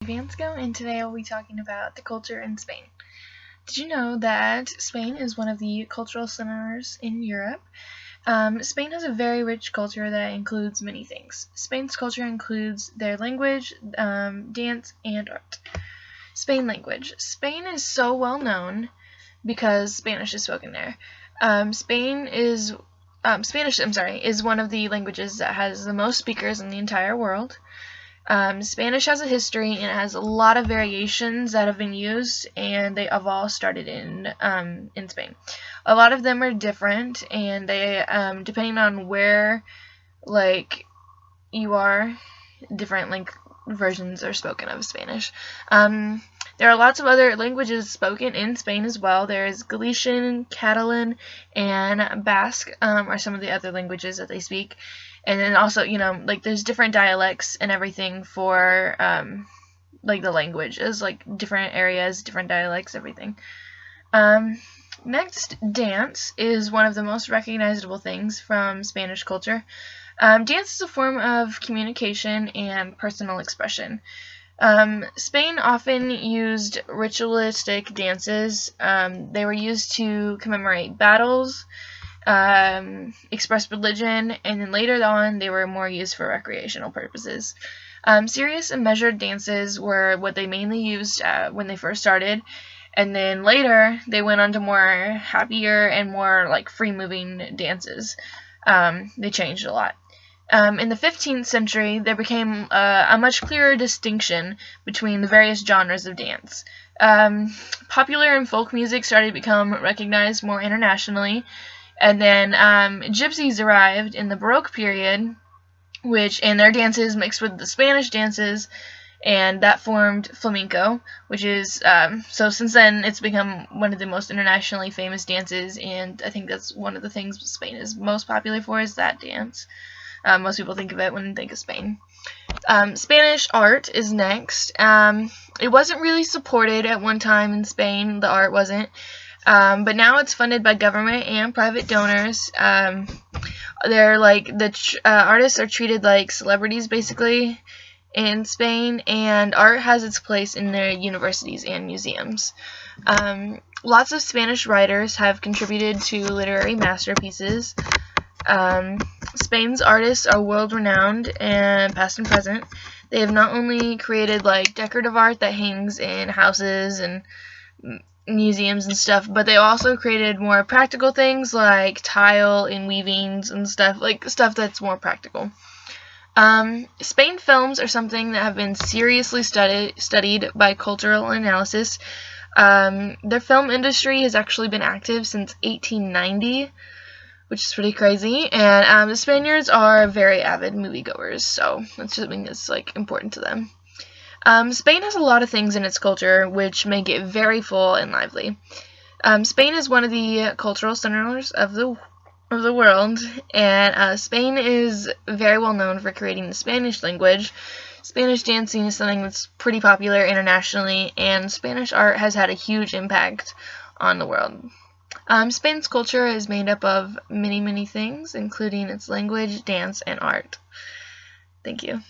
Vansco, and today I'll be talking about the culture in Spain. Did you know that Spain is one of the cultural centers in Europe? Spain has a very rich culture that includes many things. Spain's culture includes their language, dance, and art. Spain language. Spain is so well known because Spanish is spoken there. Spanish, is one of the languages that has the most speakers in the entire world. Spanish has a history and it has a lot of variations that have been used, and they have all started in Spain. A lot of them are different, and they depending on where you are, different versions are spoken of Spanish. There are lots of other languages spoken in Spain as well. There is Galician, Catalan, and Basque are some of the other languages that they speak. And then also, there's different dialects and everything for, the languages, different areas, different dialects, everything. Next, dance is one of the most recognizable things from Spanish culture. Dance is a form of communication and personal expression. Spain often used ritualistic dances. They were used to commemorate battles, express religion, and then later on they were more used for recreational purposes. Serious and measured dances were what they mainly used when they first started, and then later they went on to more happier and more free-moving dances. They changed a lot. In the 15th century, there became a much clearer distinction between the various genres of dance. Popular and folk music started to become recognized more internationally, and then gypsies arrived in the Baroque period, and their dances mixed with the Spanish dances, and that formed flamenco, which is, so since then it's become one of the most internationally famous dances, and I think that's one of the things Spain is most popular for, is that dance. Most people think of it when they think of Spain. Spanish art is next. It wasn't really supported at one time in Spain, the art wasn't, but now it's funded by government and private donors. Artists are treated like celebrities basically in Spain, and art has its place in their universities and museums. Lots of Spanish writers have contributed to literary masterpieces. Spain's artists are world-renowned, and past and present. They have not only created decorative art that hangs in houses and museums and stuff, but they also created more practical things like tile and weavings and stuff that's more practical. Spain films are something that have been seriously studied by cultural analysis. Their film industry has actually been active since 1890, which is pretty crazy, and the Spaniards are very avid moviegoers, so that's something that's important to them. Spain has a lot of things in its culture which make it very full and lively. Spain is one of the cultural centers of the world, and Spain is very well known for creating the Spanish language. Spanish dancing is something that's pretty popular internationally, and Spanish art has had a huge impact on the world. Spain's culture is made up of many, many things, including its language, dance, and art. Thank you.